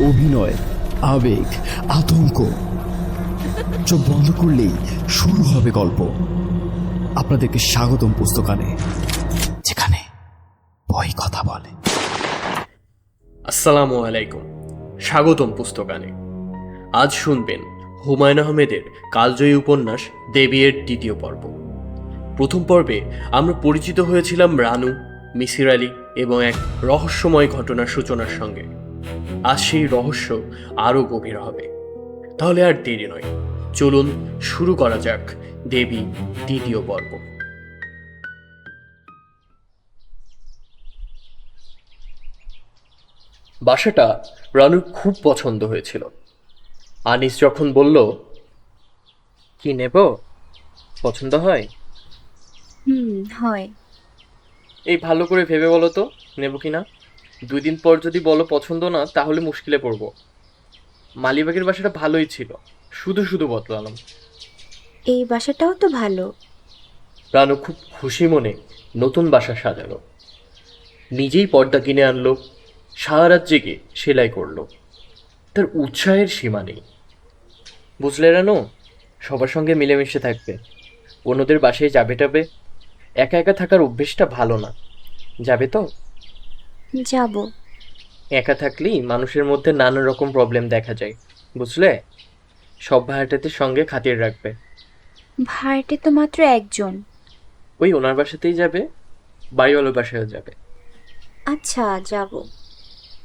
অভিনয়, আবেগ, আতঙ্ক। চোখ বন্ধ করলেই শুরু হবে গল্প। আপনাদেরকে স্বাগতম পুস্তকানে, যেখানে বই কথা বলে। আসসালামু আলাইকুম, স্বাগতম পুস্তকানে। আজ শুনবেন হুমায়ুন আহমেদের কালজয়ী উপন্যাস দেবী-এর দ্বিতীয় পর্ব। প্রথম পর্বে আমরা পরিচিত হয়েছিলাম রানু, মিসির আলী এবং এক রহস্যময় ঘটনার সূচনার সঙ্গে। আজ সেই রহস্য আরও গভীর হবে। তাহলে আর দেরি নয়, চলুন শুরু করা যাক দেবী দ্বিতীয় পর্ব। বাসাটা রানুর খুব পছন্দ হয়েছিল। আনিস যখন বলল, কি নেব, পছন্দ হয়? হয়। এই ভালো করে ভেবে বলো তো নেব কি না। 2 দিন পর যদি বলো পছন্দ না, তাহলে মুশকিলে পড়বো। মালিবাগের বাসাটা ভালোই ছিল, শুধু শুধু বদলালাম। এই বাসাটাও তো ভালো। রানু খুব খুশি মনে নতুন বাসা সাজালো, নিজেই পর্দা কিনে আনলো, সারা রাত জেগে সেলাই করলো। তার উৎসাহের সীমা নেই। বুঝলে রানু, সবার সঙ্গে মিলেমিশে থাকবে, অন্যদের বাসায় যাবে টাবে, একা একা থাকার অভ্যেসটা ভালো না। যাবে তো? যাব। একা থাকলেই মানুষের মধ্যে নানা রকম প্রবলেম দেখা যায়, বুঝলে? সব ভাড়াটেদের সঙ্গে খাতির রাখবে। ভাড়াটে তো মাত্র একজন। ওই ওনার বাসাতেই যাবে, বাড়িওয়ালার বাসায়ও যাবে। আচ্ছা, যাব।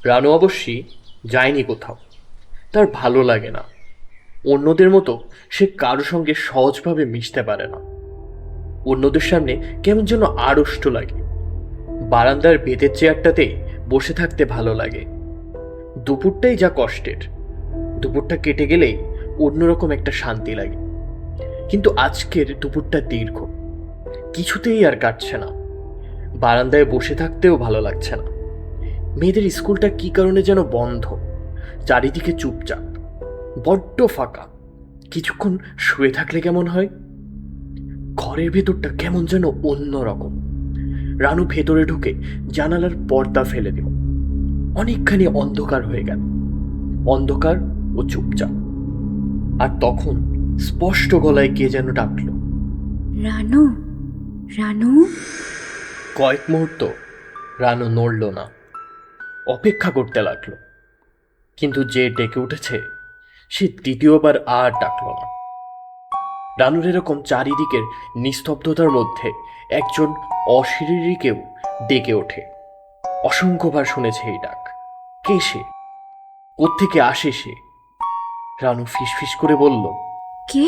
রানু অবশ্যই যায়নি কোথাও, তার ভালো লাগে না। অন্যদের মতো সে কারো সঙ্গে সহজভাবে মিশতে পারে না। অন্যদের সামনে কেমন যেন আড়ষ্ট লাগে। বারান্দার বেতের চেয়ারটাতেই বসে থাকতে ভালো লাগে। দুপুরটাই যা কষ্টের, দুপুরটা কেটে গেলেই অন্যরকম একটা শান্তি লাগে। কিন্তু আজকের দুপুরটা দীর্ঘ, কিছুতেই আর কাটছে না। বারান্দায় বসে থাকতেও ভালো লাগছে না। মেয়েদের স্কুলটা কি কারণে যেন বন্ধ, চারিদিকে চুপচাপ, বড্ড ফাঁকা। কিছুক্ষণ শুয়ে থাকলে কেমন হয়। ঘরের ভেতরটা কেমন যেন অন্যরকম। রানু ভেতরে ঢুকে জানালার পর্দা ফেলে দিল। অনেকখানি অন্ধকার হয়ে গেল, অন্ধকার ও চুপচাপ। আর তখন স্পষ্ট গলায় কে যেন ডাকলো, রানু, রানু। কয়েক মুহূর্ত রানু নড়ল না, অপেক্ষা করতে লাগলো। কিন্তু যে ডেকে উঠেছে সে দ্বিতীয়বার আর ডাকল না। রানুর এরকম চারিদিকের নিস্তব্ধতার মধ্যে একজন অশরীরী কেউ ডেকে ওঠে। অসংখ্যবার শুনেছে এই ডাক। কে সে? কোত্থেকে আসে সে? রানু ফিসফিস করে বলল, কে?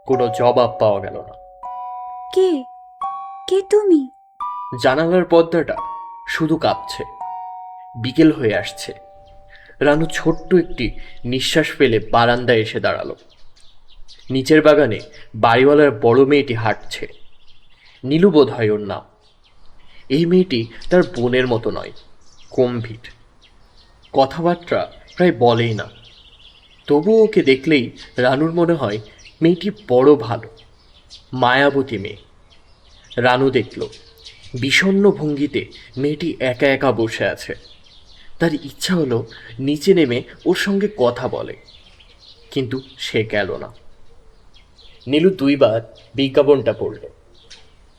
কোনো জবাব পাওয়া গেল না। কে? কে তুমি? জানালার পর্দাটা শুধু কাঁপছে। বিকেল হয়ে আসছে। রানু ছোট্ট একটি নিঃশ্বাস ফেলে বারান্দায় এসে দাঁড়ালো। নিচের বাগানে বাড়িওয়ালার বড় মেয়েটি হাঁটছে। নীলু বোধ হয় ওর নাম। এই মেয়েটি তার বোনের মতো নয়, গম্ভীর, কথাবার্তা প্রায় বলেই না। তবুও ওকে দেখলেই রানুর মনে হয় মেয়েটি বড় ভালো, মায়াবতী মেয়ে। রানু দেখল বিষণ্ণ ভঙ্গিতে মেয়েটি একা একা বসে আছে। তার ইচ্ছা হলো নিচে নেমে ওর সঙ্গে কথা বলে, কিন্তু সে গেল না। নীলু 2বার বিজ্ঞাপনটা পড়ল।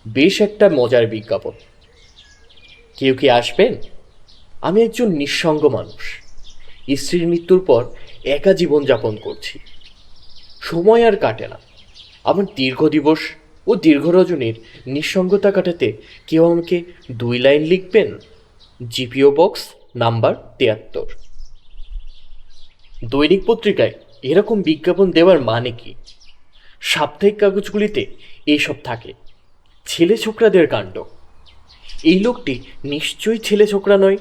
বেশ একটা মজার বিজ্ঞাপন। কেউ কি আসবেন? আমি একজন নিঃসঙ্গ মানুষ, স্ত্রীর মৃত্যুর পর একা জীবনযাপন করছি। সময় আর কাটে না। আমার দীর্ঘ দিবস ও দীর্ঘ রজনীর নিঃসঙ্গতা কাটাতে কেউ আমাকে 2 লাইন লিখবেন। GPO box number 73। দৈনিক পত্রিকায় এরকম বিজ্ঞাপন দেওয়ার মানে কি? সাপ্তাহিক কাগজগুলিতে এইসব থাকে। ছেলে ছোকরাদের কাণ্ড। এই লোকটি নিশ্চয়ই ছেলে ছোকরা নয়,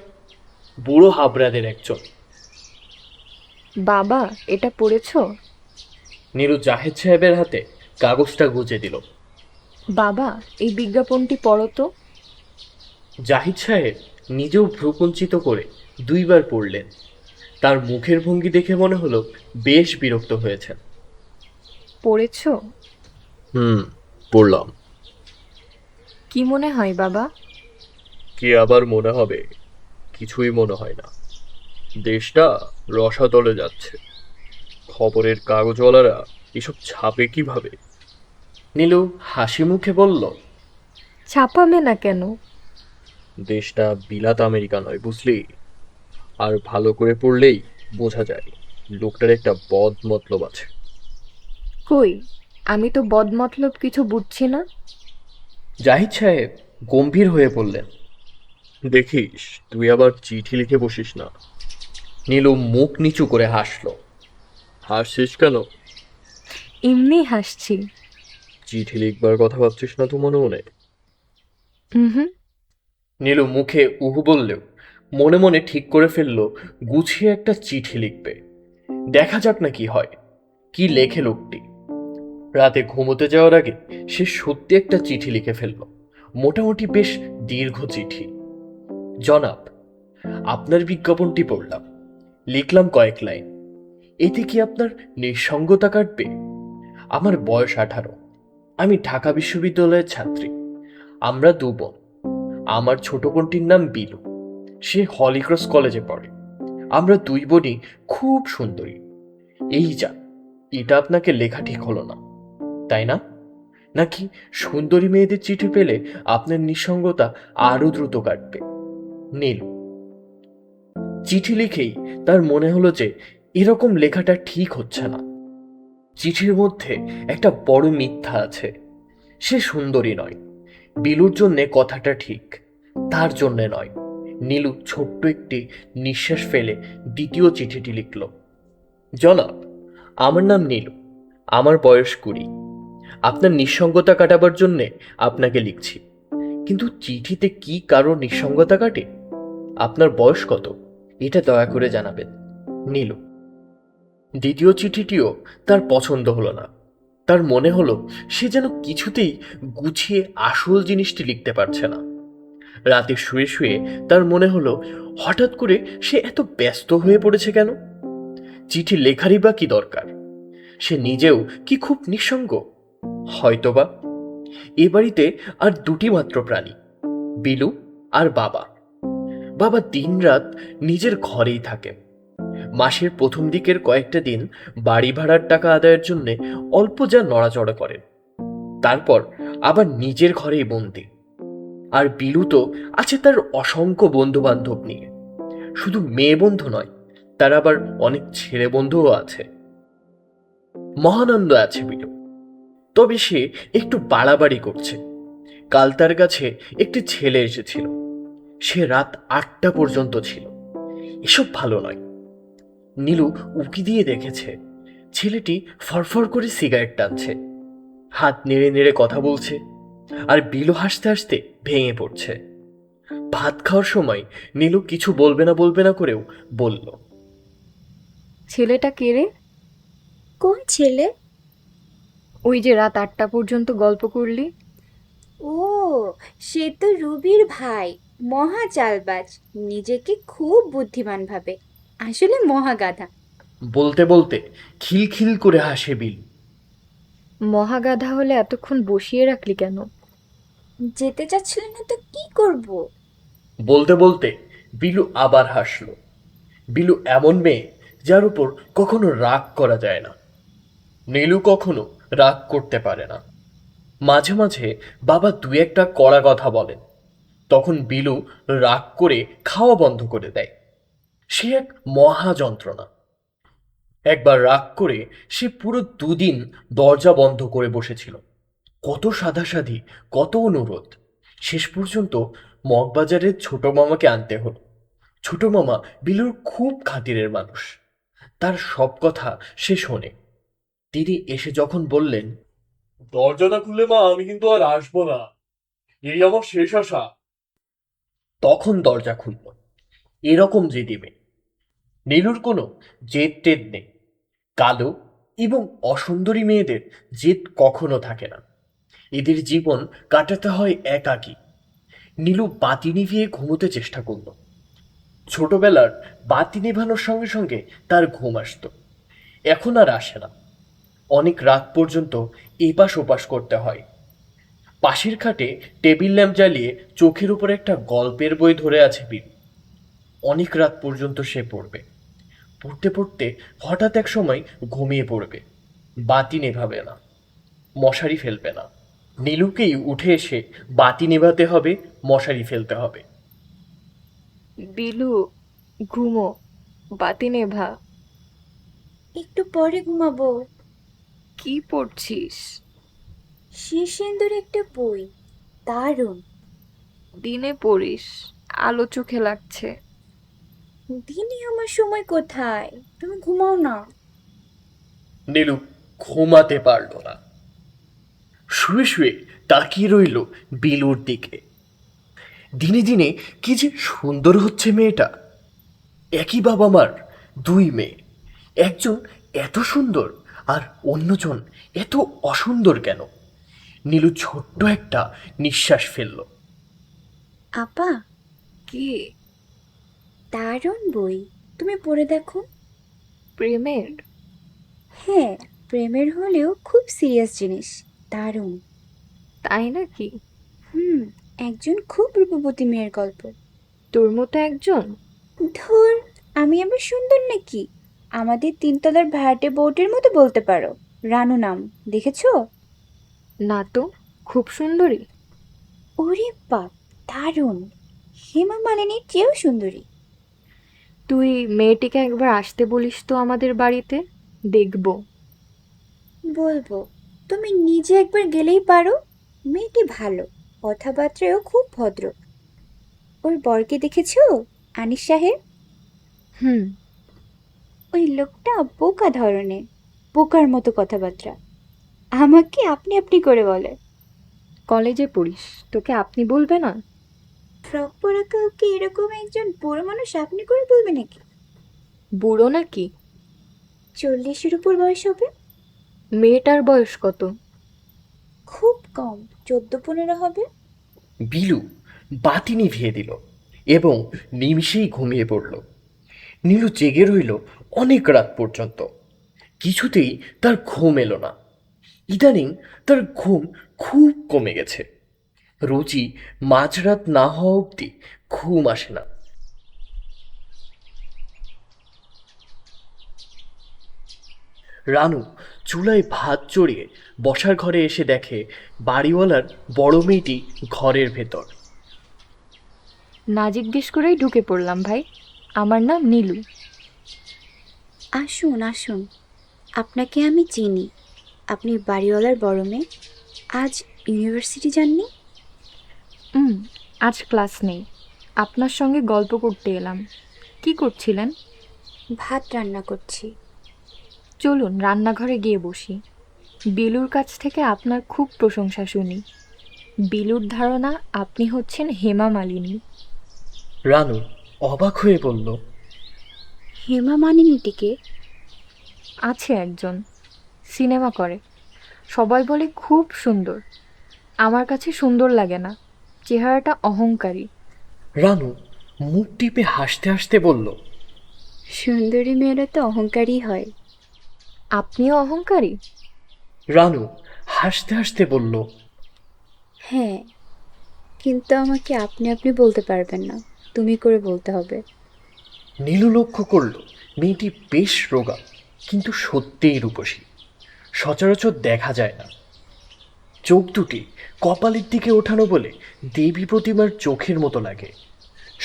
বুড়ো হাবরাদের একজন। বাবা, এটা পড়েছো? নীলু জাহেদ সাহেবের হাতে কাগজটা গুজে দিল। বাবা, এই বিজ্ঞাপনটি পড়ো তো। জাহিদ সাহেব নিজেও ভ্রুকুঞ্চিত করে 2বার পড়লেন। তার মুখের ভঙ্গি দেখে মনে হলো বেশ বিরক্ত হয়েছেন। পড়েছো? পড়লাম। কি মনে হয় বাবা? কি আবার মনে হবে? কিছুই মনে হয় না। দেশটা রসাতলে যাচ্ছে। খবরের কাগজওয়ালারা এসব ছাপে কিভাবে? নীলু হাসি মুখে বলল, ছাপাবে না কেন? দেশটা বিলাত আমেরিকা নয়, বুঝলি? আর ভালো করে পড়লেই বোঝা যায় লোকটার একটা বদ মতলব আছে। কই, আমি তো বদমতলব কিছু বুঝছি না। জাহিদ সাহেব গম্ভীর হয়ে বললেন, দেখিস তুই আবার চিঠি লিখে বসিস না। নীলু মুখ নিচু করে হাসলো। হাসছিস কেন? এমনি হাসছি। চিঠি লিখবার কথা ভাবছিস না তো মনে মনে? হুম। নীলু মুখে উহু বললেও মনে মনে ঠিক করে ফেললো গুছিয়ে একটা চিঠি লিখবে। দেখা যাক না কি হয়, কি লেখে লোকটি। রাতে ঘুমোতে যাওয়ার আগে সে সত্যি একটা চিঠি লিখে ফেলল। মোটামুটি বেশ দীর্ঘ চিঠি। জনাব, আপনার বিজ্ঞাপনটি পড়লাম, লিখলাম কয়েক লাইন। এতে কি আপনার নিঃসঙ্গতা কাটবে? আমার বয়স 18, আমি ঢাকা বিশ্ববিদ্যালয়ের ছাত্রী। আমরা দু বোন। আমার ছোট বোনটির নাম বিলু, সে হলিক্রস কলেজে পড়ে। আমরা দুই বোনই খুব সুন্দরী। এই যা, এটা আপনাকে লেখা ঠিক হলো না, তাই না? নাকি সুন্দরী মেয়েদের চিঠি পেলে আপনার নিঃসঙ্গতা আরো দ্রুত কাটবে? নীলু চিঠি লিখেই তার মনে হলো যে এরকম লেখাটা ঠিক হচ্ছে না। চিঠির মধ্যে একটা বড় মিথ্যা আছে। সে সুন্দরী নয়। বিলুর জন্যে কথাটা ঠিক, তার জন্যে নয়। নীলু ছোট্ট একটি নিঃশ্বাস ফেলে দ্বিতীয় চিঠিটি লিখল। জনাব, আমার নাম নীলু, আমার বয়স 20। আপনার নিঃসঙ্গতা কাটাবার জন্যে আপনাকে লিখছি। কিন্তু চিঠিতে কি কারো নিঃসঙ্গতা কাটে? আপনার বয়স কত এটা দয়া করে জানাবেন। নীলু। দ্বিতীয় চিঠিটিও তার পছন্দ হলো না। তার মনে হলো সে যেন কিছুতেই গুছিয়ে আসল জিনিসটি লিখতে পারছে না। রাতে শুয়ে শুয়ে তার মনে হলো হঠাৎ করে সে এত ব্যস্ত হয়ে পড়েছে কেন? চিঠি লেখারই বা কি দরকার? সে নিজেও কি খুব নিঃসঙ্গ? হয়তোবা। এ বাড়িতে আর দুটি মাত্র প্রাণী, বিলু আর বাবা। বাবা দিনরাত নিজের ঘরেই থাকেন। মাসের প্রথম দিকের কয়েকটা দিন বাড়ি ভাড়ার টাকা আদায়ের জন্য অল্প যা নড়াচড়া করেন, তারপর আবার নিজের ঘরেই বন্দি। আর বিলু তো আছে তার অসংখ্য বন্ধু বান্ধব নিয়ে। শুধু মেয়ে বন্ধু নয়, তার আবার অনেক ছেলে বন্ধুও আছে। মহানন্দ আছে বিলু, তবে সে একটু বাড়াবাড়ি করছে। কাল তার কাছে একটি ছেলে এসেছিল। সে রাত 8টা পর্যন্ত ছিল। এসব ভালো নয়। নীলু উকি দিয়ে দেখেছে ছেলেটি ফরফর করে সিগারেট টানছে, হাত নেড়ে নেড়ে কথা বলছে, আর বিলু হাসতে হাসতে ভেঙে পড়ছে। ভাত খাওয়ার সময় নীলু কিছু বলবে না করেও বলল, ছেলেটা কে রে? কোন ছেলে? ওই যে রাত 8টা পর্যন্ত গল্প করলি। ও, সে তো রুবির ভাই। মহা চালবাজ, নিজেকে খুব বুদ্ধিমান ভাবে, আসলে মহাগাধা। বলতে বলতে খিলখিল করে হাসে বিলু। মহাগাধা হলে এতক্ষণ বসিয়ে রাখলি কেন? যেতে চাচ্ছিল না তো কি করব? বলতে বলতে বিলু আবার হাসল। বিলু এমন মেয়ে যার উপর কখনো রাগ করা যায় না। নীলু কখনো রাগ করতে পারে না। মাঝে মাঝে বাবা দু একটা কড়া কথা বলেন, তখন বিলু রাগ করে খাওয়া বন্ধ করে দেয়। সে এক মহা যন্ত্রণা। একবার রাগ করে সে পুরো 2 দিন দরজা বন্ধ করে বসেছিল। কত সাধাসাধি, কত অনুরোধ। শেষ পর্যন্ত মগবাজারের ছোট মামাকে আনতে হলো। ছোট মামা বিলুর খুব খাতিরের মানুষ। তার সব কথা সে শোনে। তিনি এসে যখন বললেন, দরজা না খুললে মা আমি কিন্তু আর আসবো না, এই আমার শেষ আশা, তখন দরজা খুলল। এরকম জেদি মেয়ে। নীলুর কোনো জেদ টেদ নেই। কালো এবং অসুন্দরী মেয়েদের জেদ কখনো থাকে না। এদের জীবন কাটাতে হয় একাকী। নীলু বাতি নিভিয়ে ঘুমোতে চেষ্টা করল। ছোটবেলার বাতি নেভানোর সঙ্গে সঙ্গে তার ঘুম আসতো। এখন আর আসে না। অনেক রাত পর্যন্ত এপাশ ওপাশ করতে হয়। পাশের খাটে টেবিল ল্যাম্প জ্বালিয়ে চোখের উপর একটা গল্পের বই ধরে আছে বিলু। অনেক রাত পর্যন্ত সে পড়বে। পড়তে পড়তে হঠাৎ এক সময় ঘুমিয়ে পড়বে। বাতি নেভাবে না, মশারি ফেলবে না। নীলুকেই উঠে এসে বাতি নেভাতে হবে, মশারি ফেলতে হবে। বিলু, ঘুমো, বাতি নেভা। একটু পরে ঘুমাবো। কি পড়ছিস? শীর্ষেন্দুর একটা বই, দারুণ। দিনে পড়িস, আলো চোখে লাগছে। দিনে আমার সময় কোথায়, তুমি ঘুমাও না। নীলু ঘুমাতে পারল না। শুয়ে শুয়ে তাকিয়ে রইল বিলুর দিকে। দিনে দিনে কি যে সুন্দর হচ্ছে মেয়েটা। একই বাবা মার দুই মেয়ে, একজন এত সুন্দর আর অন্যজন এত অসুন্দর কেন? নীলু ছোট্ট একটা নিঃশ্বাস ফেলল। আপা, কি? দারুণ বই, তুমি পড়ে দেখো। প্রেমের? হ্যাঁ, প্রেমের হলেও খুব সিরিয়াস জিনিস, দারুণ। তাই নাকি? হুম, একজন খুব রূপবতী মেয়ের গল্প। তোর মতো একজন? ধুর, আমি আবার সুন্দর নাকি? আমাদের তিনতলার ভাড়াটে বউটির মতো বলতে পারো। রানু নাম, দেখেছো? না তো, খুব সুন্দরী। ওরে বাপ, দারুণ। হেমা মালিনীর চেয়েও সুন্দরী। তুই মেয়েটিকে একবার আসতে বলিস তো আমাদের বাড়িতে, দেখবো। বলবো, তুমি নিজে একবার গেলেই পারো। মেয়েটি ভালো, কথাবার্তায়ও খুব ভদ্র। ওর বরকে দেখেছো, আনিস সাহেব? হুম। ওই লোকটা বোকা ধরনের, বোকার মতো কথাবার্তা। আমাকে আপনি আপনি করে বলে। কলেজে পড়িস, তোকে আপনি বলবে না? ফ্রক পরা কাউকে এরকম একজন বুড়ো মানুষ আপনি করে বলবে নাকি? বুড়ো নাকি? 40-এর উপর বয়স হবে। মেয়েটার বয়স কত? খুব কম, 14-15 হবে। বিলু বাতি নিভিয়ে দিল এবং নিমিষেই ঘুমিয়ে পড়ল। নীলু জেগে রইল অনেক রাত পর্যন্ত। কিছুতেই তার ঘুম এলো না। ইদানিং তার ঘুম খুব কমে গেছে। রোজই মাঝরাত না হওয়া অবধি ঘুম আসে না। রানু চুলায় ভাত চড়িয়ে বসার ঘরে এসে দেখে বাড়িওয়ালার বড় মেয়েটি ঘরের ভেতর। না জিজ্ঞেস করেই ঢুকে পড়লাম ভাই। আমার নাম নীলু। আসুন আসুন, আপনাকে আমি চিনি। আপনি বাড়িওয়ালার বড় মেয়ে। আজ ইউনিভার্সিটি যাননি? হুম, আজ ক্লাস নেই। আপনার সঙ্গে গল্প করতে এলাম। কি করছিলেন? ভাত রান্না করছি। চলুন রান্নাঘরে গিয়ে বসি। বিলুর কাছ থেকে আপনার খুব প্রশংসা শুনি। বিলুর ধারণা আপনি হচ্ছেন হেমা মালিনী। রানু অবাক হয়ে বলল, হেমা মানিনীটিকে? আছে একজন, সিনেমা করে। সবাই বলে খুব সুন্দর। আমার কাছে সুন্দর লাগে না, চেহারাটা অহংকারী। রানু মুখ টিপে হাসতে হাসতে বলল, সুন্দরী মেয়েরা তো অহংকারী হয়। আপনিও অহংকারী? রানু হাসতে হাসতে বলল, হ্যাঁ, কিন্তু আমাকে আপনি আপনি বলতে পারবেন না, তুমি করে বলতে হবে। নীলু লক্ষ্য করল মেয়েটি বেশ রোগা, কিন্তু সত্যিই রূপসী। সচরাচর দেখা যায় না। চোখ দুটি কপালের দিকে ওঠানো বলে দেবী প্রতিমার চোখের মতো লাগে।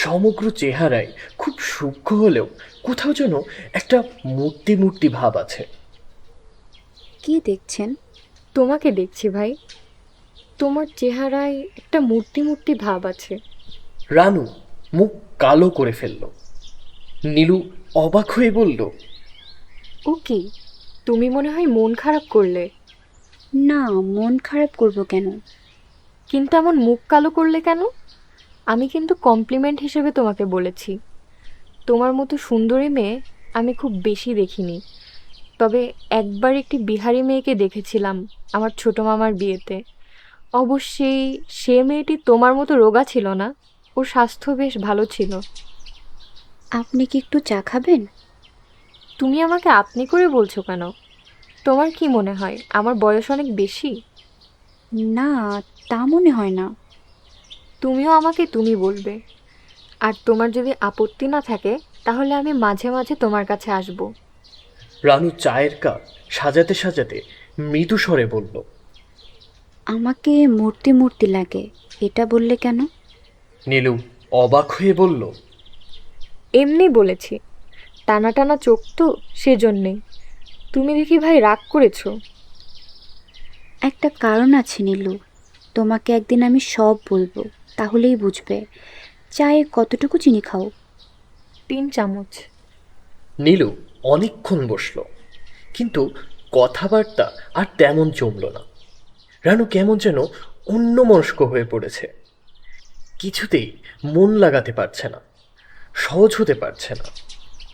সমগ্র চেহারায় খুব সূক্ষ্ম হলেও কোথাও যেন একটা মূর্তি মূর্তি ভাব আছে। কি দেখছেন? তোমাকে দেখছি ভাই। তোমার চেহারায় একটা মূর্তি মূর্তি ভাব আছে। রানু মুখ কালো করে ফেলল। নীলু অবাক হয়ে বলল, ও কি, তুমি মনে হয় মন খারাপ করলে? না, মন খারাপ করব কেন? কিন্তু এমন মুখ কালো করলে কেন? আমি কিন্তু কমপ্লিমেন্ট হিসেবে তোমাকে বলেছি। তোমার মতো সুন্দরী মেয়ে আমি খুব বেশি দেখিনি। তবে একবার একটি বিহারি মেয়েকে দেখেছিলাম আমার ছোট মামার বিয়েতে। অবশ্যই সে মেয়েটি তোমার মতো রোগা ছিল না, ওর স্বাস্থ্য বেশ ভালো ছিল। আপনি কি একটু চা খাবেন? তুমি আমাকে আপনি করে বলছো কেন? তোমার কি মনে হয় আমার বয়স অনেক বেশি? না, তা মনে হয় না। তুমিও আমাকে তুমি বলবে। আর তোমার যদি আপত্তি না থাকে তাহলে আমি মাঝে মাঝে তোমার কাছে আসব। রানু চায়ের কাপ সাজাতে সাজাতে মৃদু স্বরে বলল, আমাকে মূর্তি মূর্তি লাগে, এটা বললে কেন? নীলু অবাক হয়ে বলল, এমনি বলেছি, টানা টানা চোখ তো সেজন্যেই। তুমি দেখি ভাই রাগ করেছো। একটা কারণ আছে নীলু, তোমাকে একদিন আমি সব বলবো, তাহলেই বুঝবে। চায়ে কতটুকু চিনি খাও? 3 চামচ। নীলু অনেকক্ষণ বসল, কিন্তু কথাবার্তা আর তেমন জমল না। রানু কেমন যেন অন্যমনস্ক হয়ে পড়েছে, কিছুতেই মন লাগাতে পারছে না, সহজ হতে পারছে না।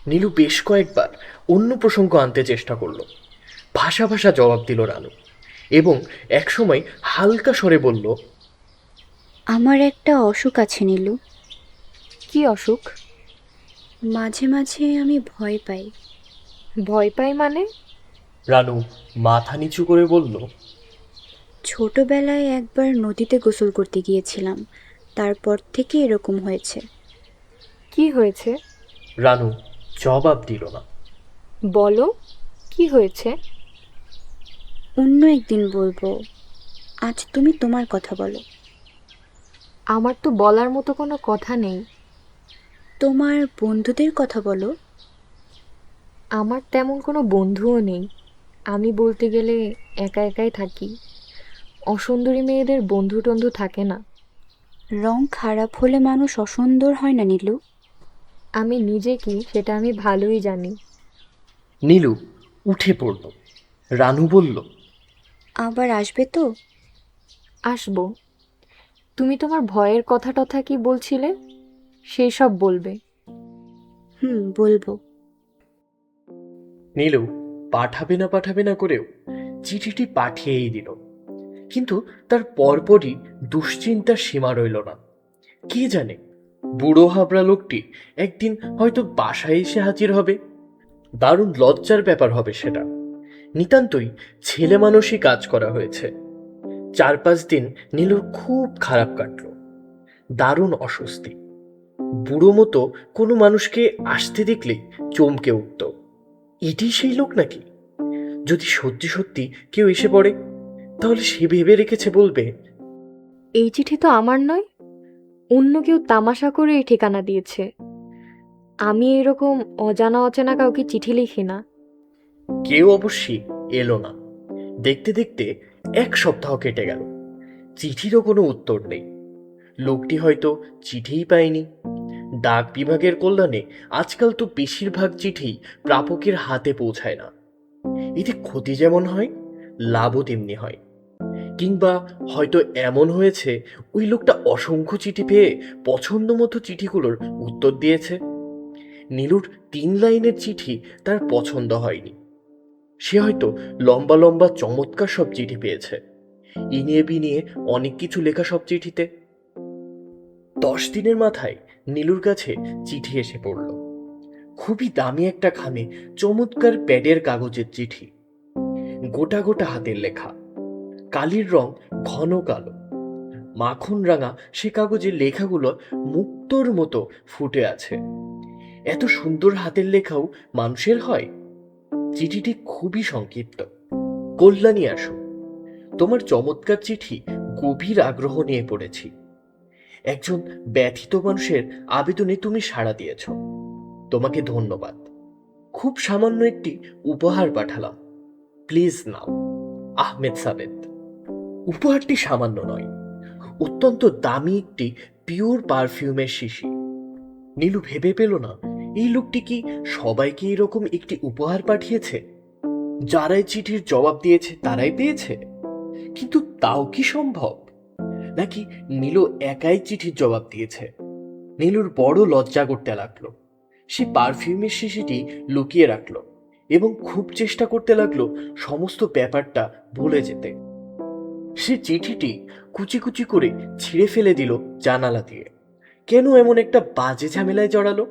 নীলু বেশ কয়েকবার অন্য প্রসঙ্গ আনতে চেষ্টা করলো, ভাষা ভাষা জবাব দিল রানু, এবং একসময় হালকা স্বরে বলল, আমার একটা অসুখ আছে নীলু, কি অসুখ? মাঝে মাঝে আমি ভয় পাই। ভয় পাই মানে? রানু মাথা নিচু করে বলল, ছোটবেলায় একবার নদীতে গোসল করতে গিয়েছিলাম, তারপর থেকে এরকম হয়েছে। কি হয়েছে? রানু জবাব দিল না। বলো, কি হয়েছে? অন্য একদিন বলবো, আজ তুমি তোমার কথা বলো। আমার তো বলার মতো কোনো কথা নেই। তোমার বন্ধুদের কথা বলো। আমার তেমন কোনো বন্ধুও নেই। আমি বলতে গেলে একা একাই থাকি। অসুন্দরী মেয়েদের বন্ধু টন্ধু থাকে না। রং খারাপ হলে মানুষ অসুন্দর হয় না নীলু। আমি নিজে কি সেটা আমি ভালোই জানি। নীলু উঠে পড়ল। রানু বলল, আবার আসবে তো? আসবো। তুমি তোমার ভয়ের কথা টথা কি বলছিলে, সেই সব বলবে। বলবো। নীলু পাঠাবে না করেও চিঠিটি পাঠিয়েই দিল, কিন্তু তার পরপরই দুশ্চিন্তার সীমা রইল না। কে জানে, বুড়ো হাবড়া লোকটি একদিন হয়তো বাসায় এসে হাজির হবে। দারুণ লজ্জার ব্যাপার হবে সেটা। নিতান্তই ছেলে মানুষই কাজ করা হয়েছে। 4-5 দিন নীলুর খুব খারাপ কাটল, দারুণ অস্বস্তি। বুড়ো মতো কোনো মানুষকে আসতে দেখলেই চমকে উঠত। এটি সেই লোক নাকি? যদি সত্যি সত্যি কেউ এসে পড়ে, তাহলে সে ভেবে রেখেছে বলবে, এই চিঠি তো আমার নয়, অন্য কেউ তামাশা করে এই ঠিকানা দিয়েছে। আমি এরকম অজানা অচেনা কাউকে চিঠি লিখি না। কেউ অবশ্যই এলো না। দেখতে দেখতে 1 সপ্তাহ কেটে গেল, চিঠিরও কোনো উত্তর নেই। লোকটি হয়তো চিঠিই পায়নি। ডাক বিভাগের কল্যাণে আজকাল তো বেশিরভাগ চিঠি প্রাপকের হাতে পৌঁছায় না। এতে ক্ষতি যেমন হয়, লাভও তেমনি হয়। কিংবা হয়তো এমন হয়েছে, ওই লোকটা অসংখ্য চিঠি পেয়ে পছন্দ মতো চিঠিগুলোর উত্তর দিয়েছে। নীলুর 3 লাইনের চিঠি তার পছন্দ হয়নি। সে হয়তো লম্বা লম্বা চমৎকার সব চিঠি পেয়েছে, ইনিয়ে বিনিয়ে অনেক কিছু লেখা সব চিঠিতে। 10 দিনের মাথায় নীলুর কাছে চিঠি এসে পড়ল। খুবই দামি একটা খামে চমৎকার প্যাডের কাগজের চিঠি, গোটা গোটা হাতের লেখা, কালির রং ঘন কালো, মাখন রাঙা সে কাগজের লেখাগুলো মুক্তোর মতো ফুটে আছে। এত সুন্দর হাতের লেখাও মানুষের হয়? চিঠিটি খুবই সংক্ষিপ্ত। কল্যাণী আসো, তোমার চমৎকার চিঠি গভীর আগ্রহ নিয়ে পড়েছি। একজন ব্যথিত মানুষের আবেদনে তুমি সাড়া দিয়েছ, তোমাকে ধন্যবাদ। খুব সামান্য একটি উপহার পাঠালাম, প্লিজ নাও। আহমেদ সাবেদ। উপহারটি সামান্য নয়, অত্যন্ত দামি একটি পিওর পারফিউমের শিশি। নীলু ভেবে পেল না, এই লোকটি কি সবাইকে এরকম একটি উপহার পাঠিয়েছে? যারাই চিঠির জবাব দিয়েছে তারাই পেয়েছে? কিন্তু তাও কি সম্ভব? নাকি নীলু একাই চিঠির জবাব দিয়েছে? নীলুর বড় লজ্জা করতে লাগলো। সে পারফিউমের শিশিটি লুকিয়ে রাখলো এবং খুব চেষ্টা করতে লাগলো সমস্ত ব্যাপারটা ভুলে যেতে। সে চিঠিটি কুচি কুচি করে ছিঁড়ে ফেলে দিল জানালা দিয়ে। কেন এমন একটা বাজে ঝামেলায় জড়ালো?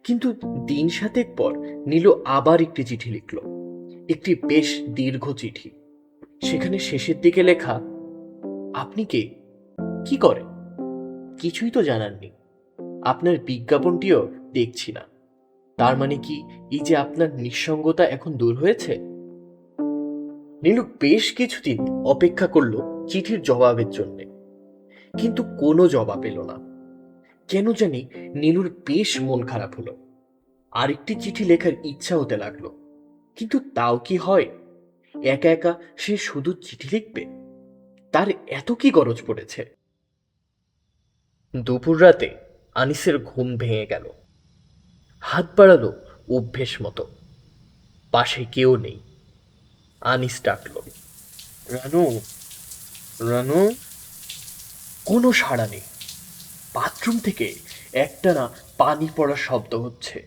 কিন্তু দিন 7 পর নীলু আবার একটি চিঠি লিখল, একটি বেশ দীর্ঘ চিঠি। সেখানে শেষের দিকে লেখা, আপনি কে, কি করেন, কিছুই তো জানাননি। আপনার বিজ্ঞাপনটিও দেখছি না। তার মানে কি এই যে আপনার নিঃসঙ্গতা এখন দূর হয়েছে? নীলু বেশ কিছুদিন অপেক্ষা করলো চিঠির জবাবের জন্যে, কিন্তু কোনো জবাব এলো না। কেন জানি নীলুর বেশ মন খারাপ হলো। আরেকটি চিঠি লেখার ইচ্ছা হতে লাগলো, কিন্তু তাও কি হয়? একা একা সে শুধু চিঠি লিখবে? তার এত কি গরজ পড়েছে? দুপুর রাতে আনিসের ঘুম ভেঙে গেল। হাত বাড়ালো অভ্যেস মতো। পাশে কেউ নেই। আনিস ডাকল, রানু, রানু। কোনো সাড়া নেই। বাথরুম থেকে একটানা পানি পড়ার শব্দ হচ্ছে।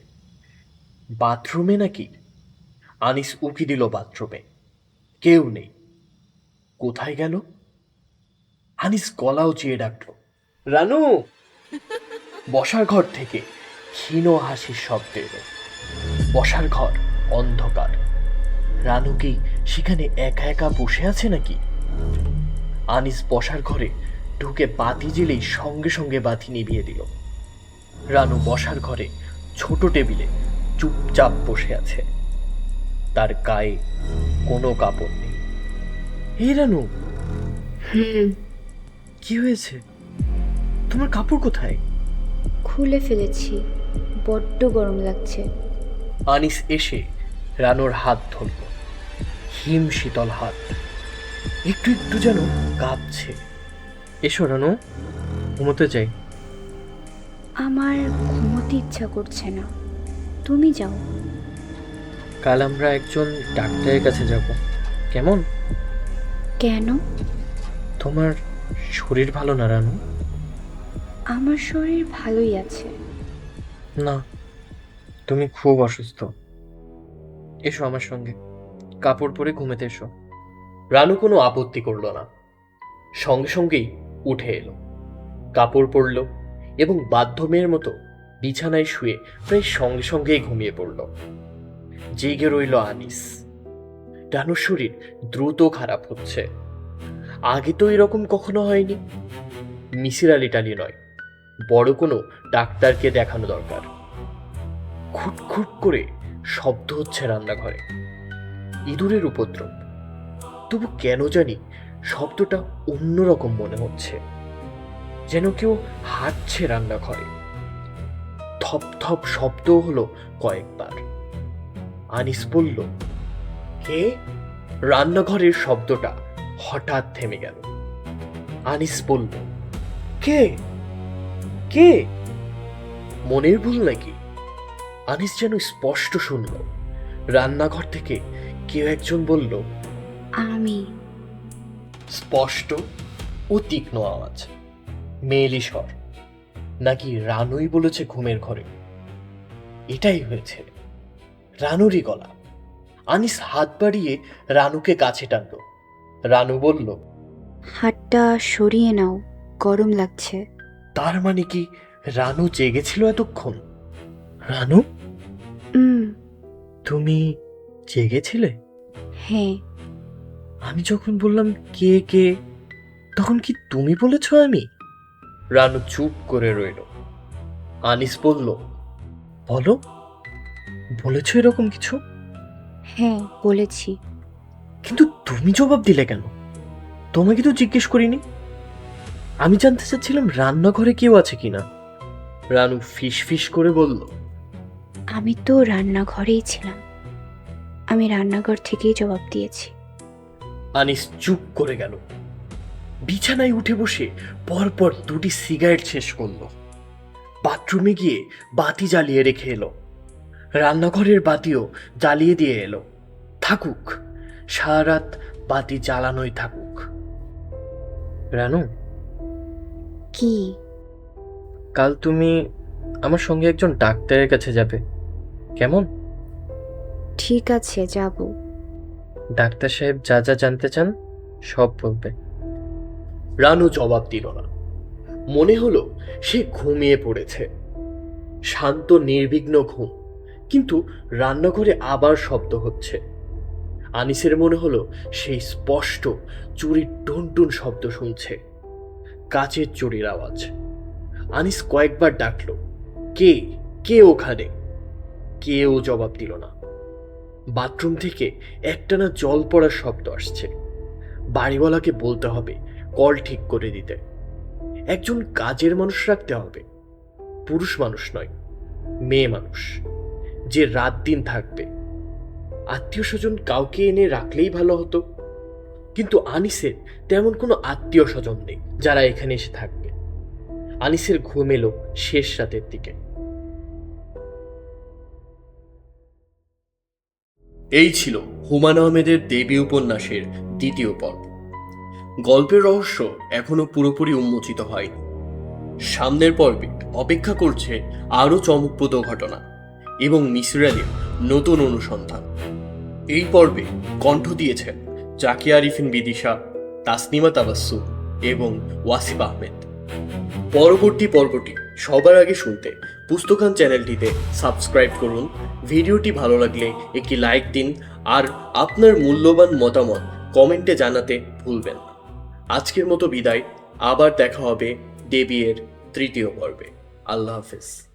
বাথরুমে নাকি? আনিস উকি দিল বাথরুমে। কেউ নেই। কোথায় গেল? আনিস গলাও চেয়ে ডাকল, রানু। বসার ঘর থেকে ক্ষীণ হাসির শব্দ এলো। বসার ঘর অন্ধকার। রানু কি সেখানে একা একা বসে আছে নাকি? আনিস বসার ঘরে ঢুকে বাতি জ্বেলেই সঙ্গে সঙ্গে বাতি নিভিয়ে দিল। রানু বসার ঘরে ছোট টেবিলে চুপচাপ বসে আছে। তার গায়ে কোনো কাপড় নেই। এই রানু, কি হয়েছে? তোমার কাপড় কোথায়? খুলে ফেলেছি, বড্ড গরম লাগছে। আনিস এসে রানুর হাত ধরল। হিম শীতল হাত, একটু একটু যেন কাঁপছে। এসো রানু, ঘুমোতে যাই। আমার ঘুমোতে ইচ্ছা করছে না, তুমি যাও। কাল আমরা একজন ডাক্তারের কাছে যাব, কেমন? কেন? তোমার শরীর ভালো না রানু? আমার শরীর ভালোই আছে। না, তুমি খুব অসুস্থ। এসো আমার সঙ্গে, কাপড় পরে ঘুমাতে এসো। রানু কোনো আপত্তি করল না। সঙ্গে সঙ্গেই উঠে এলো, কাপড় পরল এবং বাধ্য মেয়ের মতো বিছানায় শুয়ে প্রায় সঙ্গে সঙ্গেই ঘুমিয়ে পড়ল। জেগে রইল আনিস। রানুর শরীর দ্রুত খারাপ হচ্ছে। আগে তো এরকম কখনো হয়নি। মিসির আলি টালি নয়, বড় কোনো ডাক্তারকে দেখানো দরকার। খুটখুট করে শব্দ হচ্ছে রান্নাঘরে। ইঁদুরের উপদ্রব। তবু কেন জানি শব্দটা অন্যরকম মনে হচ্ছে, যেন কেউ হাঁটছে রান্নাঘরে। থপ থপ শব্দ হলো কয়েকবার। আনিস বলল, কে? রান্নাঘরের শব্দটা হঠাৎ থেমে গেল। আনিস বলল, কে? কে? মনের ভুল নাকি? আনিস যেন স্পষ্ট শুনল, রান্নাঘর থেকে কেউ একজন বলল, আমি। স্পষ্ট ও তীক্ষ্ণ আওয়াজ, মেয়েলি স্বর। নাকি রানুই বলেছে ঘুমের ঘরে? এটাই হয়েছে, রানুরই গলা। আনিস হাত বাড়িয়ে রানুকে কাছে টানল। রানু বলল, হাতটা সরিয়ে নাও, গরম লাগছে। তার মানে কি রানু জেগেছিল এতক্ষণ? রানু, তুমি জেগেছিলে? হ্যাঁ। আমি যখন বললাম কে কে, তখন কি তুমি বলেছ আমি? রানু চুপ করে রইল। আনিস বলল, বলো, বলেছ এরকম কিছু? হ্যাঁ, বলেছি। কিন্তু তুমি জবাব দিলে কেন? তোমাকে তো জিজ্ঞেস করিনি। আমি জানতে চাচ্ছিলাম রান্নাঘরে কেউ আছে কিনা। রানু ফিস ফিস করে বলল, আমি তো রান্নাঘরেই ছিলাম, আমি রান্নাঘর থেকেই জবাব দিয়েছি। আনিস চুপ করে গেল। বিছানায় উঠে বসে পরপর দুটি সিগারেট শেষ করলো। বাথরুমে গিয়ে বাতি জ্বালিয়ে রেখে এলো। রান্নাঘরের বাতিও জ্বালিয়ে দিয়ে এলো। থাকুক, সারা রাত বাতি জ্বালানোই থাকুক। রানু, কি? কাল তুমি আমার সঙ্গে একজন ডাক্তারের কাছে যাবে, কেমন? ঠিক আছে, যাব। ডাক্তার সাহেব যা যা জানতে চান সব বলবে। রানু জবাব দিল না। মনে হলো সে ঘুমিয়ে পড়েছে। শান্ত নির্বিঘ্ন ঘুম, কিন্তু রান্নাঘরে আবার শব্দ হচ্ছে। আনিসের মনে হলো সেই স্পষ্ট চুরির টুনটুন শব্দ শুনছে, কাচের চুরির আওয়াজ। আনিস কয়েকবার ডাকলো, কে কে ওখানে? কেউ জবাব দিল না। বাথরুম থেকে একটানা জল পড়ার শব্দ আসছে। বাড়িওয়ালাকে বলতে হবে কল ঠিক করে দিতে। একজন কাজের মানুষ রাখতে হবে, পুরুষ মানুষ নয়, মেয়ে মানুষ, যে রাত দিন থাকবে। আত্মীয় স্বজন কাউকে এনে রাখলেই ভালো হতো, কিন্তু আনিসের তেমন কোনো আত্মীয় স্বজন নেই যারা এখানে এসে থাকবে। আনিসের ঘুম এলো শেষ রাতের দিকে। এই ছিল হুমায়ুন আহমেদের দেবী উপন্যাসের দ্বিতীয় পর্ব। গল্পের রহস্য এখনো পুরোপুরি উন্মোচিত হয়নি। সামনের পর্বে অপেক্ষা করছে আরও চমকপ্রদ ঘটনা এবং মিসির আলীর নতুন অনুসন্ধান। এই পর্বে কণ্ঠ দিয়েছেন জাকিয়া আরিফিন বিদিশা, তাসনিমা তাবাসসুম এবং ওয়াসিফ আহমেদ। পরবর্তী পর্বটি সবার আগে শুনতে পুস্তকান চ্যানেলটিতে সাবস্ক্রাইব করুন। ভিডিওটি ভালো লাগলে একটি লাইক দিন আর আপনার মূল্যবান মতামত কমেন্টে জানাতে ভুলবেন না। আজকের মতো বিদায়, আবার দেখা হবে দেবী এর তৃতীয় পর্বে। আল্লাহ হাফেজ।